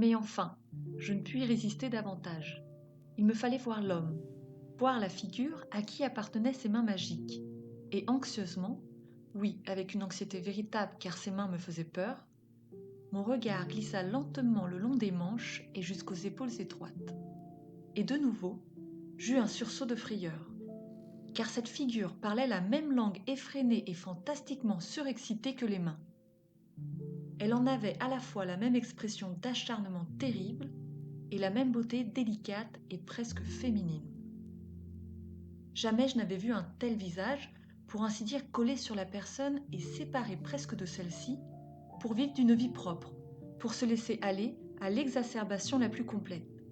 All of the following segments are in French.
Mais enfin, je ne pus y résister davantage. Il me fallait voir l'homme, voir la figure à qui appartenaient ces mains magiques. Et anxieusement, oui, avec une anxiété véritable car ses mains me faisaient peur, mon regard glissa lentement le long des manches et jusqu'aux épaules étroites. Et de nouveau, j'eus un sursaut de frayeur, car cette figure parlait la même langue effrénée et fantastiquement surexcitée que les mains. Elle en avait à la fois la même expression d'acharnement terrible et la même beauté délicate et presque féminine. Jamais je n'avais vu un tel visage, pour ainsi dire collé sur la personne et séparé presque de celle-ci, pour vivre d'une vie propre, pour se laisser aller à l'exacerbation la plus complète.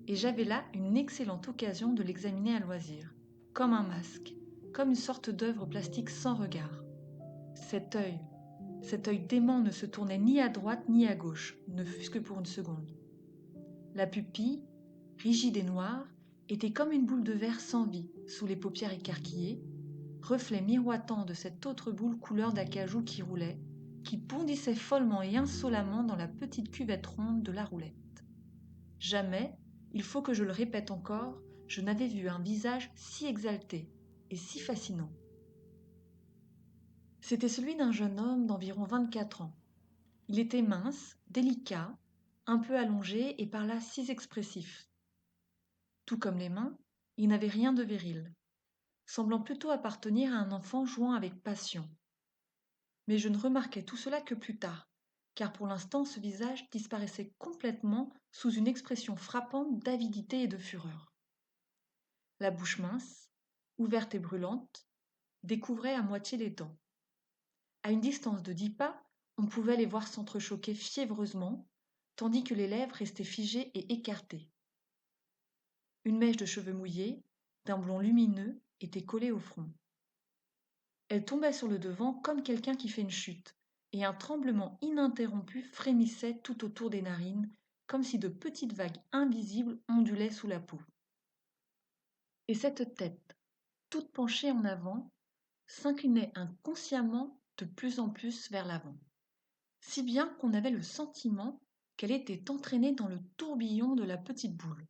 Et j'avais là une excellente occasion de l'examiner à loisir, comme un masque, comme une sorte d'œuvre plastique sans regard. Cet œil dément ne se tournait ni à droite ni à gauche, ne fût-ce que pour une seconde. La pupille, rigide et noire, était comme une boule de verre sans vie, sous les paupières écarquillées, reflet miroitant de cette autre boule couleur d'acajou qui roulait, qui bondissait follement et insolemment dans la petite cuvette ronde de la roulette. Jamais, il faut que je le répète encore, je n'avais vu un visage si exalté et si fascinant. C'était celui d'un jeune homme d'environ 24 ans. Il était mince, délicat, un peu allongé et par là si expressif. Tout comme les mains, il n'avait rien de viril, semblant plutôt appartenir à un enfant jouant avec passion. Mais je ne remarquai tout cela que plus tard, car pour l'instant ce visage disparaissait complètement sous une expression frappante d'avidité et de fureur. La bouche mince, ouverte et brûlante, découvrait à moitié les dents. À une distance de 10 pas, on pouvait les voir s'entrechoquer fiévreusement, tandis que les lèvres restaient figées et écartées. Une mèche de cheveux mouillés, d'un blond lumineux, était collée au front. Elle tombait sur le devant comme quelqu'un qui fait une chute, et un tremblement ininterrompu frémissait tout autour des narines, comme si de petites vagues invisibles ondulaient sous la peau. Et cette tête, toute penchée en avant, s'inclinait inconsciemment de plus en plus vers l'avant, si bien qu'on avait le sentiment qu'elle était entraînée dans le tourbillon de la petite boule.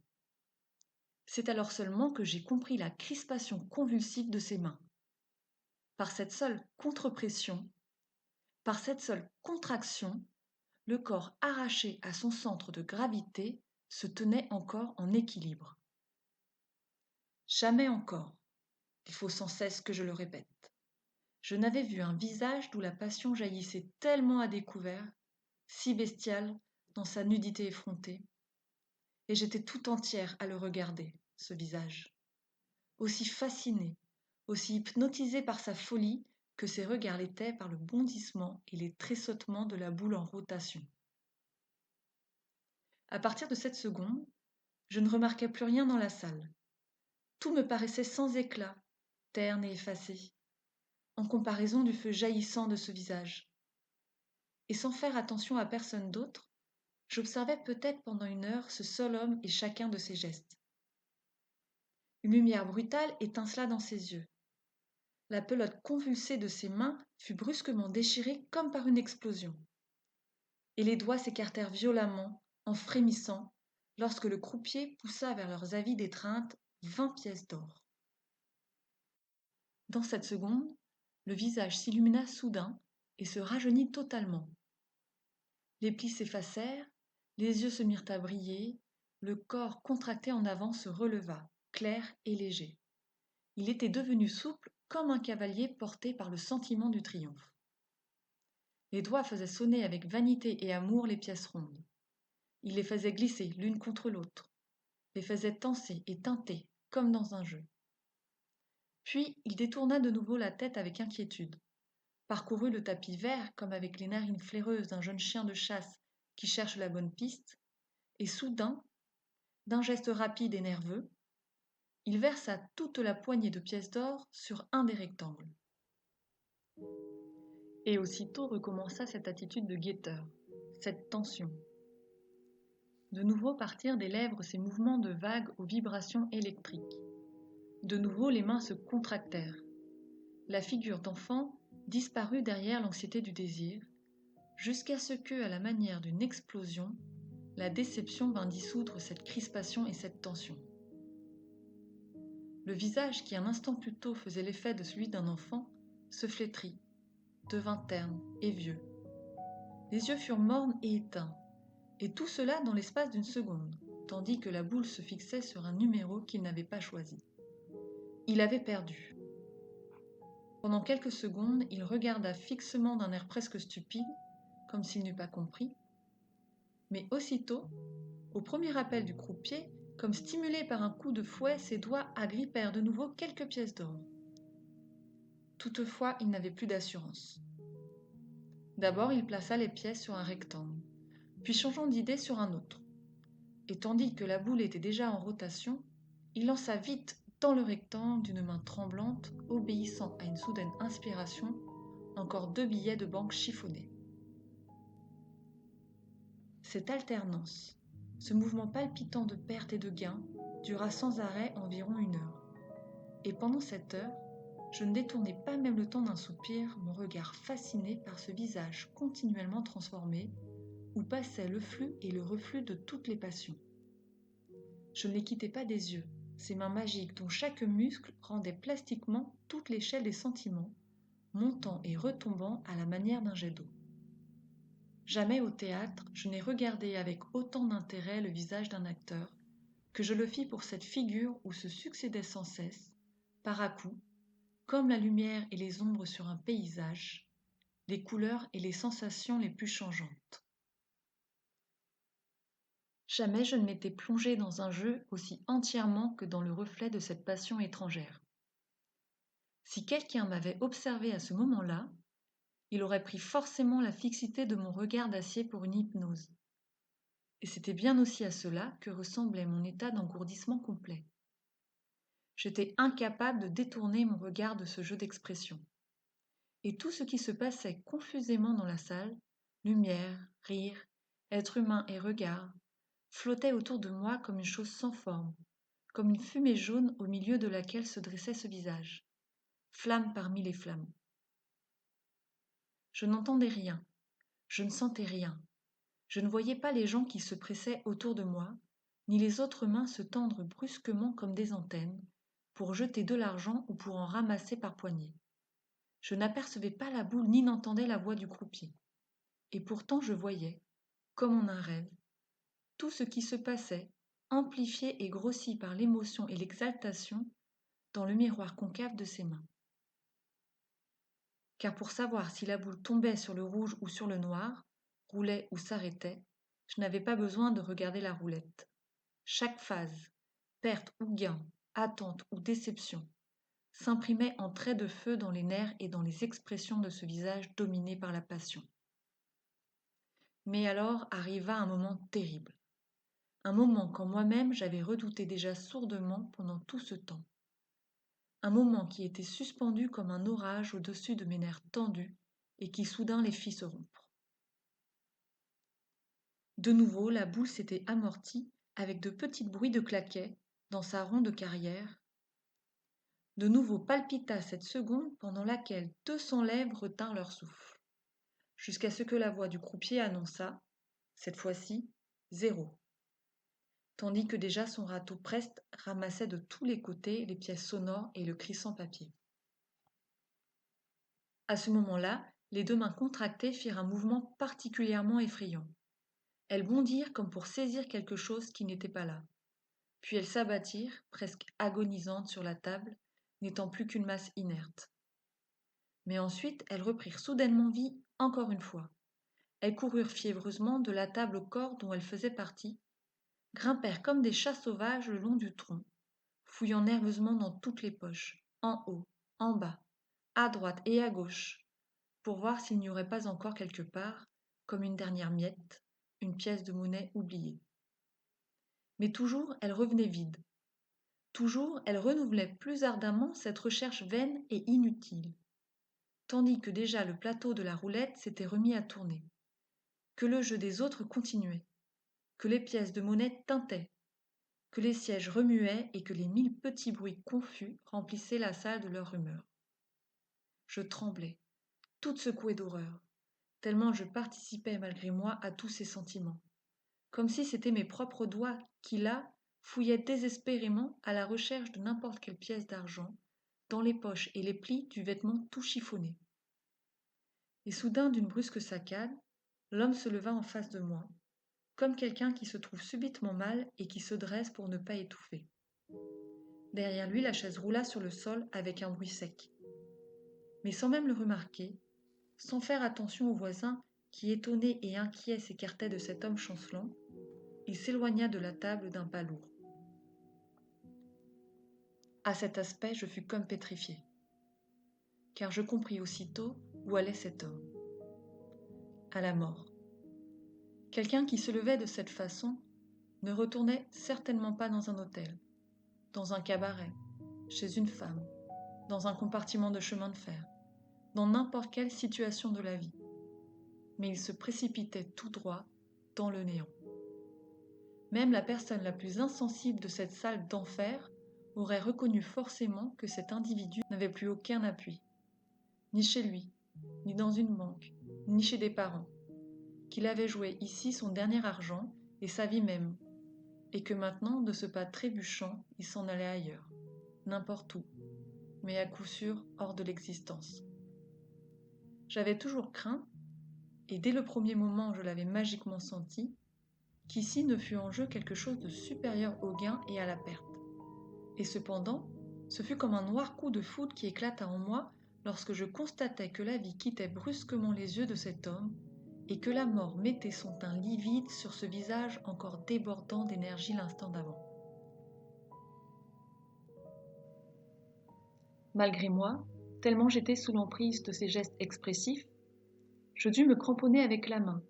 C'est alors seulement que j'ai compris la crispation convulsive de ses mains. Par cette seule contre-pression, par cette seule contraction, le corps arraché à son centre de gravité se tenait encore en équilibre. Jamais encore, il faut sans cesse que je le répète, je n'avais vu un visage d'où la passion jaillissait tellement à découvert, si bestial dans sa nudité effrontée, et j'étais tout entière à le regarder, ce visage, aussi fascinée, aussi hypnotisée par sa folie que ses regards l'étaient par le bondissement et les tressautements de la boule en rotation. À partir de cette seconde, je ne remarquais plus rien dans la salle. Tout me paraissait sans éclat, terne et effacé, en comparaison du feu jaillissant de ce visage. Et sans faire attention à personne d'autre, j'observais peut-être pendant 1 heure ce seul homme et chacun de ses gestes. Une lumière brutale étincela dans ses yeux. La pelote convulsée de ses mains fut brusquement déchirée comme par une explosion. Et les doigts s'écartèrent violemment, en frémissant, lorsque le croupier poussa vers leurs avides étreintes 20 pièces d'or. Dans cette seconde, le visage s'illumina soudain et se rajeunit totalement. Les plis s'effacèrent, les yeux se mirent à briller, le corps contracté en avant se releva, clair et léger. Il était devenu souple comme un cavalier porté par le sentiment du triomphe. Les doigts faisaient sonner avec vanité et amour les pièces rondes. Il les faisait glisser l'une contre l'autre, les faisait tancer et tinter comme dans un jeu. Puis il détourna de nouveau la tête avec inquiétude, parcourut le tapis vert comme avec les narines flaireuses d'un jeune chien de chasse qui cherche la bonne piste, et soudain, d'un geste rapide et nerveux, il versa toute la poignée de pièces d'or sur un des rectangles. Et aussitôt recommença cette attitude de guetteur, cette tension. De nouveau partirent des lèvres ces mouvements de vagues aux vibrations électriques. De nouveau les mains se contractèrent. La figure d'enfant disparut derrière l'anxiété du désir, jusqu'à ce que, à la manière d'une explosion, la déception vint dissoudre cette crispation et cette tension. Le visage qui un instant plus tôt faisait l'effet de celui d'un enfant se flétrit, devint terne et vieux. Les yeux furent mornes et éteints, et tout cela dans l'espace d'une seconde, tandis que la boule se fixait sur un numéro qu'il n'avait pas choisi. Il avait perdu. Pendant quelques secondes, il regarda fixement d'un air presque stupide, comme s'il n'eût pas compris. Mais aussitôt, au premier appel du croupier, comme stimulé par un coup de fouet, ses doigts agrippèrent de nouveau quelques pièces d'or. Toutefois, il n'avait plus d'assurance. D'abord, il plaça les pièces sur un rectangle, puis changeant d'idée sur un autre. Et tandis que la boule était déjà en rotation, il lança vite dans le rectangle d'une main tremblante, obéissant à une soudaine inspiration, encore 2 billets de banque chiffonnés. Cette alternance, ce mouvement palpitant de perte et de gain, dura sans arrêt environ 1 heure. Et pendant cette heure, je ne détournai pas même le temps d'un soupir, mon regard fasciné par ce visage continuellement transformé, où passaient le flux et le reflux de toutes les passions. Je ne les quittais pas des yeux, ces mains magiques dont chaque muscle rendait plastiquement toute l'échelle des sentiments, montant et retombant à la manière d'un jet d'eau. Jamais au théâtre, je n'ai regardé avec autant d'intérêt le visage d'un acteur que je le fis pour cette figure où se succédaient sans cesse, par à-coups, comme la lumière et les ombres sur un paysage, les couleurs et les sensations les plus changeantes. Jamais je ne m'étais plongée dans un jeu aussi entièrement que dans le reflet de cette passion étrangère. Si quelqu'un m'avait observé à ce moment-là, il aurait pris forcément la fixité de mon regard d'acier pour une hypnose. Et c'était bien aussi à cela que ressemblait mon état d'engourdissement complet. J'étais incapable de détourner mon regard de ce jeu d'expression. Et tout ce qui se passait confusément dans la salle, lumière, rire, être humain et regard, flottait autour de moi comme une chose sans forme, comme une fumée jaune au milieu de laquelle se dressait ce visage, flamme parmi les flammes. Je n'entendais rien, je ne sentais rien, je ne voyais pas les gens qui se pressaient autour de moi, ni les autres mains se tendre brusquement comme des antennes, pour jeter de l'argent ou pour en ramasser par poignées. Je n'apercevais pas la boule ni n'entendais la voix du croupier. Et pourtant je voyais, comme en un rêve, tout ce qui se passait, amplifié et grossi par l'émotion et l'exaltation, dans le miroir concave de ses mains. Car pour savoir si la boule tombait sur le rouge ou sur le noir, roulait ou s'arrêtait, je n'avais pas besoin de regarder la roulette. Chaque phase, perte ou gain, attente ou déception, s'imprimait en traits de feu dans les nerfs et dans les expressions de ce visage dominé par la passion. Mais alors arriva un moment terrible. Un moment qu'en moi-même j'avais redouté déjà sourdement pendant tout ce temps. Un moment qui était suspendu comme un orage au-dessus de mes nerfs tendus et qui soudain les fit se rompre. De nouveau, la boule s'était amortie avec de petits bruits de claquets dans sa ronde carrière. De nouveau palpita cette seconde pendant laquelle 200 lèvres retinrent leur souffle, jusqu'à ce que la voix du croupier annonça, cette fois-ci, 0. Tandis que déjà son râteau preste ramassait de tous les côtés les pièces sonores et le crissant papier. À ce moment-là, les 2 mains contractées firent un mouvement particulièrement effrayant. Elles bondirent comme pour saisir quelque chose qui n'était pas là. Puis elles s'abattirent, presque agonisantes, sur la table, n'étant plus qu'une masse inerte. Mais ensuite, elles reprirent soudainement vie encore une fois. Elles coururent fiévreusement de la table au corps dont elles faisaient partie, grimpèrent comme des chats sauvages le long du tronc, fouillant nerveusement dans toutes les poches, en haut, en bas, à droite et à gauche, pour voir s'il n'y aurait pas encore quelque part, comme une dernière miette, une pièce de monnaie oubliée. Mais toujours elle revenait vide. Toujours elle renouvelait plus ardemment cette recherche vaine et inutile, tandis que déjà le plateau de la roulette s'était remis à tourner, que le jeu des autres continuait, que les pièces de monnaie tintaient, que les sièges remuaient et que les 1000 petits bruits confus remplissaient la salle de leur rumeur. Je tremblais, toute secouée d'horreur, tellement je participais malgré moi à tous ces sentiments, comme si c'étaient mes propres doigts qui, là, fouillaient désespérément à la recherche de n'importe quelle pièce d'argent, dans les poches et les plis du vêtement tout chiffonné. Et soudain, d'une brusque saccade, l'homme se leva en face de moi, comme quelqu'un qui se trouve subitement mal et qui se dresse pour ne pas étouffer. Derrière lui, la chaise roula sur le sol avec un bruit sec. Mais sans même le remarquer, sans faire attention aux voisins qui, étonnés et inquiets, s'écartaient de cet homme chancelant, il s'éloigna de la table d'un pas lourd. À cet aspect, je fus comme pétrifié, car je compris aussitôt où allait cet homme. À la mort. Quelqu'un qui se levait de cette façon ne retournait certainement pas dans un hôtel, dans un cabaret, chez une femme, dans un compartiment de chemin de fer, dans n'importe quelle situation de la vie. Mais il se précipitait tout droit dans le néant. Même la personne la plus insensible de cette salle d'enfer aurait reconnu forcément que cet individu n'avait plus aucun appui, ni chez lui, ni dans une banque, ni chez des parents, qu'il avait joué ici son dernier argent et sa vie même, et que maintenant, de ce pas trébuchant, il s'en allait ailleurs, n'importe où, mais à coup sûr hors de l'existence. J'avais toujours craint, et dès le premier moment je l'avais magiquement senti, qu'ici ne fût en jeu quelque chose de supérieur au gain et à la perte. Et cependant, ce fut comme un noir coup de foudre qui éclata en moi lorsque je constatai que la vie quittait brusquement les yeux de cet homme et que la mort mettait son teint livide sur ce visage encore débordant d'énergie l'instant d'avant. Malgré moi, tellement j'étais sous l'emprise de ces gestes expressifs, je dus me cramponner avec la main,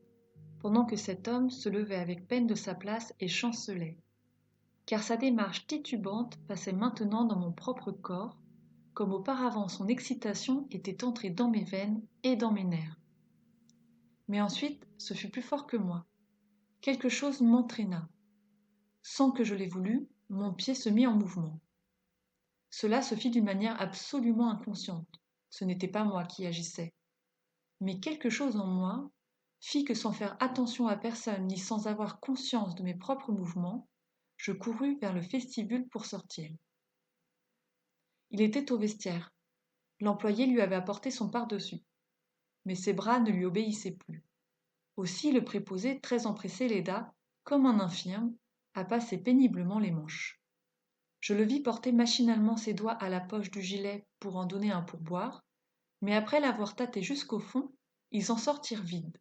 pendant que cet homme se levait avec peine de sa place et chancelait, car sa démarche titubante passait maintenant dans mon propre corps, comme auparavant son excitation était entrée dans mes veines et dans mes nerfs. Mais ensuite, ce fut plus fort que moi. Quelque chose m'entraîna. Sans que je l'aie voulu, mon pied se mit en mouvement. Cela se fit d'une manière absolument inconsciente. Ce n'était pas moi qui agissais. Mais quelque chose en moi fit que sans faire attention à personne ni sans avoir conscience de mes propres mouvements, je courus vers le vestibule pour sortir. Il était au vestiaire. L'employé lui avait apporté son pardessus. Mais ses bras ne lui obéissaient plus. Aussi le préposé, très empressé, l'aida, comme un infirme, à passer péniblement les manches. Je le vis porter machinalement ses doigts à la poche du gilet pour en donner un pourboire, mais après l'avoir tâté jusqu'au fond, ils en sortirent vides.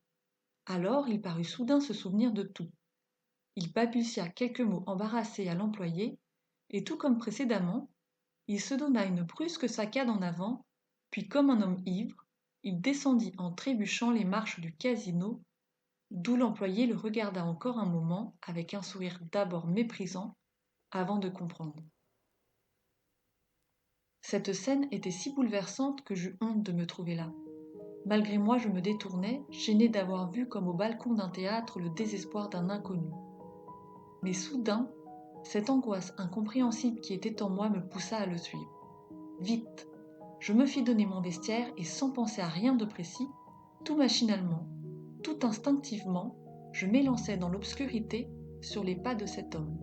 Alors il parut soudain se souvenir de tout. Il balbutia quelques mots embarrassés à l'employé, et tout comme précédemment, il se donna une brusque saccade en avant, puis comme un homme ivre, il descendit en trébuchant les marches du casino, d'où l'employé le regarda encore un moment avec un sourire d'abord méprisant, avant de comprendre. Cette scène était si bouleversante que j'eus honte de me trouver là. Malgré moi, je me détournais, gênée d'avoir vu comme au balcon d'un théâtre le désespoir d'un inconnu. Mais soudain, cette angoisse incompréhensible qui était en moi me poussa à le suivre. Vite, je me fis donner mon vestiaire et sans penser à rien de précis, tout machinalement, tout instinctivement, je m'élançai dans l'obscurité sur les pas de cet homme.